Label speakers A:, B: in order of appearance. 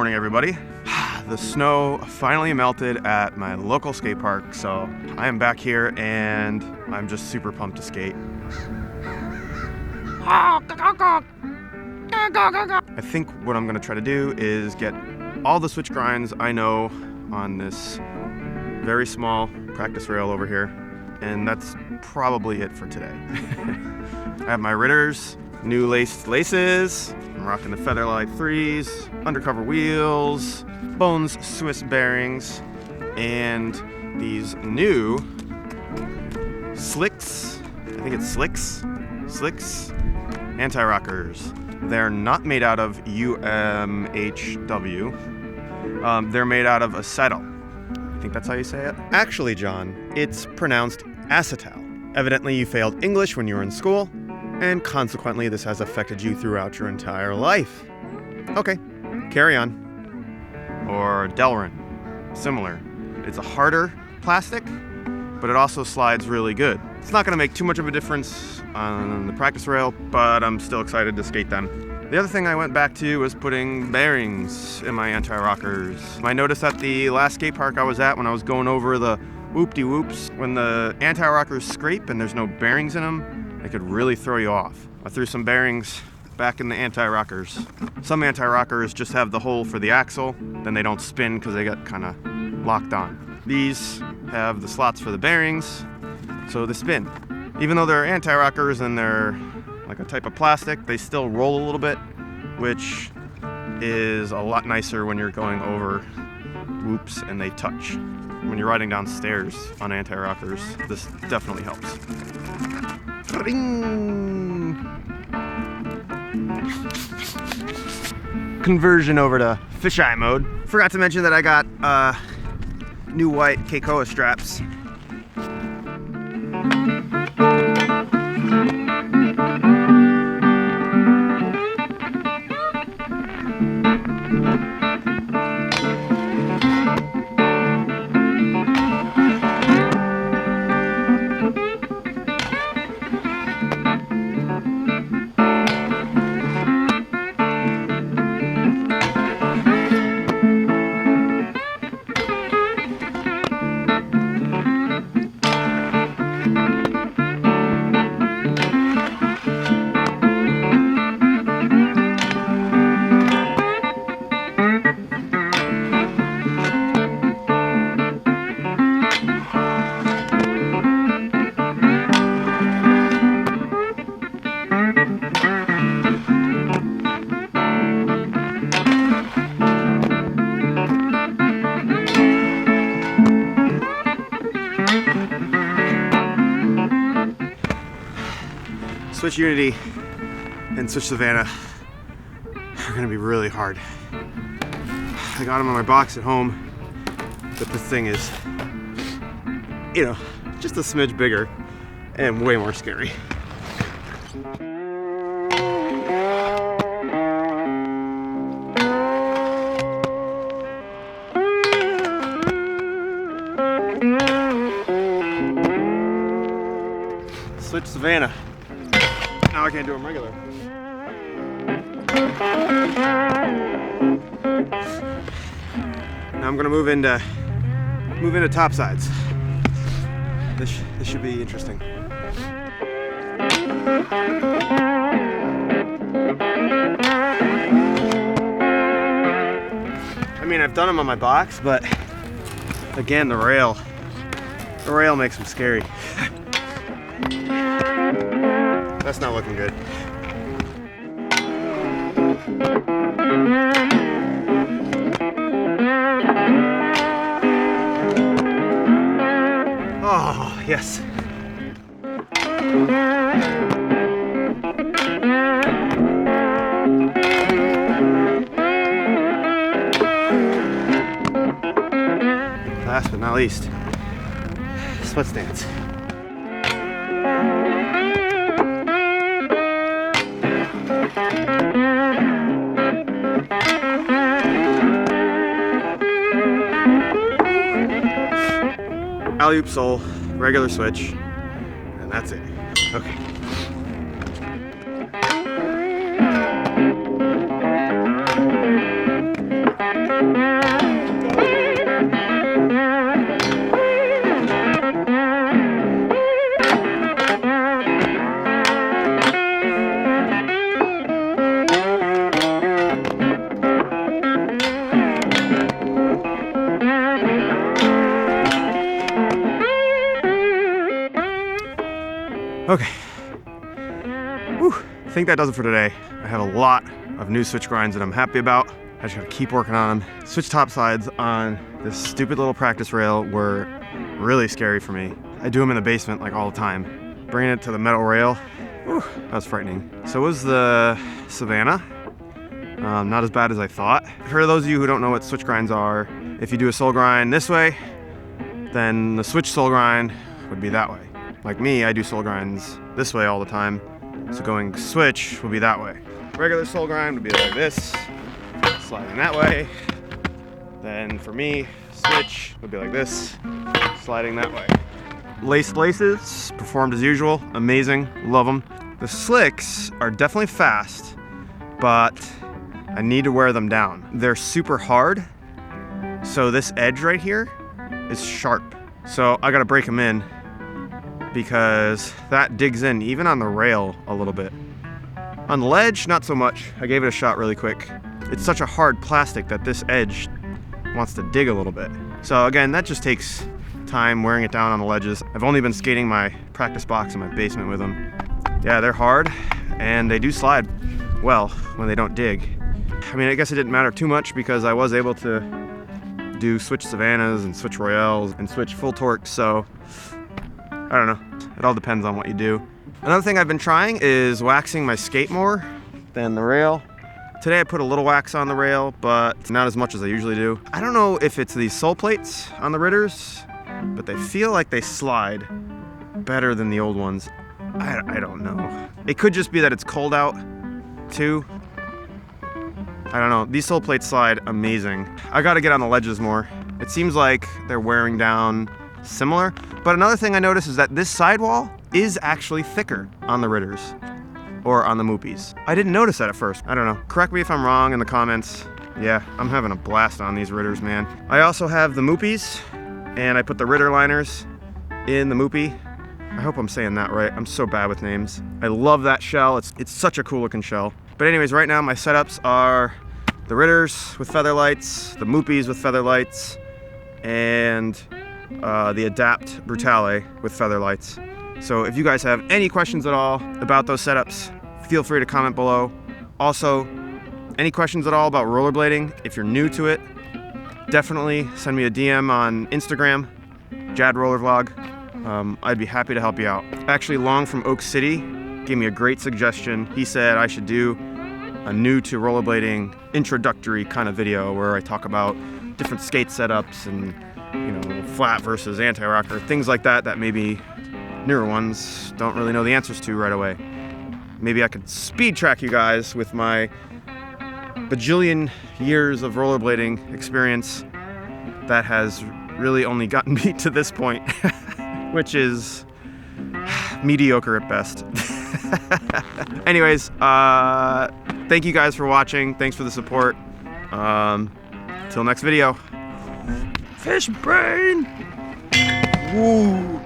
A: morning, everybody. The snow finally melted at my local skate park, so I am back here and I'm just super pumped to skate. I think what I'm gonna try to do is get all the switch grinds I know on this very small practice rail over here, and that's probably it for today. I have my Ritters, new laced laces, I'm rocking the Featherlight 3s, undercover wheels, Bones Swiss bearings, and these new Slicks, I think it's Slicks anti-rockers. They're not made out of UMHW, they're made out of acetal. I think that's how you say it. Actually, John, it's pronounced acetal. Evidently you failed English when you were in school, and consequently this has affected you throughout your entire life. Okay, carry on. Or Delrin, similar. It's a harder plastic, but it also slides really good. It's not gonna make too much of a difference on the practice rail, but I'm still excited to skate them. The other thing I went back to was putting bearings in my anti-rockers. I noticed at the last skate park I was at when I was going over the whoop-de-whoops, when the anti-rockers scrape and there's no bearings in them, they could really throw you off. I threw some bearings back in the anti-rockers. Some anti-rockers just have the hole for the axle, then they don't spin because they got kind of locked on. These have the slots for the bearings, so they spin. Even though they're anti-rockers and they're like a type of plastic, they still roll a little bit, which is a lot nicer when you're going over whoops and they touch. When you're riding down stairs on anti-rockers, this definitely helps. Conversion over to fisheye mode. Forgot to mention that I got new white Keikoa straps. Switch Unity and Switch Savannah are gonna be really hard. I got them on my box at home, but this thing is, just a smidge bigger and way more scary. Switch Savannah. Now I can't do them regular. Now I'm gonna move into top sides. This should be interesting. I mean, I've done them on my box, but again, the rail makes them scary. That's not looking good. Oh, yes. Last but not least, split stance. Alley-oop sole, regular switch, and that's it. Okay. Okay. Whew. I think that does it for today. I have a lot of new switch grinds that I'm happy about. I just gotta keep working on them. Switch topsides on this stupid little practice rail were really scary for me. I do them in the basement like all the time. Bringing it to the metal rail, whew, that was frightening. So was the Savannah. Not as bad as I thought. For those of you who don't know what switch grinds are, if you do a sole grind this way, then the switch sole grind would be that way. Like me, I do sole grinds this way all the time, so going switch will be that way. Regular sole grind would be like this, sliding that way. Then for me, switch would be like this, sliding that way. Laced laces, performed as usual, amazing, love them. The slicks are definitely fast, but I need to wear them down. They're super hard, so this edge right here is sharp. So I gotta break them in because that digs in, even on the rail a little bit. On the ledge, not so much. I gave it a shot really quick. It's such a hard plastic that this edge wants to dig a little bit. So again, that just takes time wearing it down on the ledges. I've only been skating my practice box in my basement with them. Yeah, they're hard and they do slide well when they don't dig. I mean, I guess it didn't matter too much because I was able to do switch Savannahs and switch Royales and switch full torques, so I don't know. It all depends on what you do. Another thing I've been trying is waxing my skate more than the rail. Today I put a little wax on the rail, but not as much as I usually do. I don't know if it's these sole plates on the Ritters, but they feel like they slide better than the old ones. I don't know. It could just be that it's cold out too. I don't know. These sole plates slide amazing. I gotta get on the ledges more. It seems like they're wearing down similar. But another thing I noticed is that this sidewall is actually thicker on the Ritters or on the Moopies. I didn't notice that at first. I don't know. Correct me if I'm wrong in the comments. Yeah, I'm having a blast on these Ritters, man. I also have the Moopies, and I put the Ritter liners in the Moopie. I hope I'm saying that right. I'm so bad with names. I love that shell. It's such a cool looking shell. But anyways, right now my setups are the Ritters with feather lights, the Moopies with feather lights, and the Adapt Brutale with feather lights. So if you guys have any questions at all about those setups, feel free to comment below. Also, any questions at all about rollerblading, if you're new to it, definitely send me a DM on Instagram, JAD Roller Vlog. I'd be happy to help you out. Actually, Long from Oak City gave me a great suggestion. He said I should do a new to rollerblading introductory kind of video where I talk about different skate setups and, you know, flat versus anti-rocker, things like that that maybe newer ones don't really know the answers to right away. Maybe I could speed track you guys with my bajillion years of rollerblading experience that has really only gotten me to this point, which is mediocre at best. Anyways, thank you guys for watching. Thanks for the support. Till next video. Fish brain! Woo!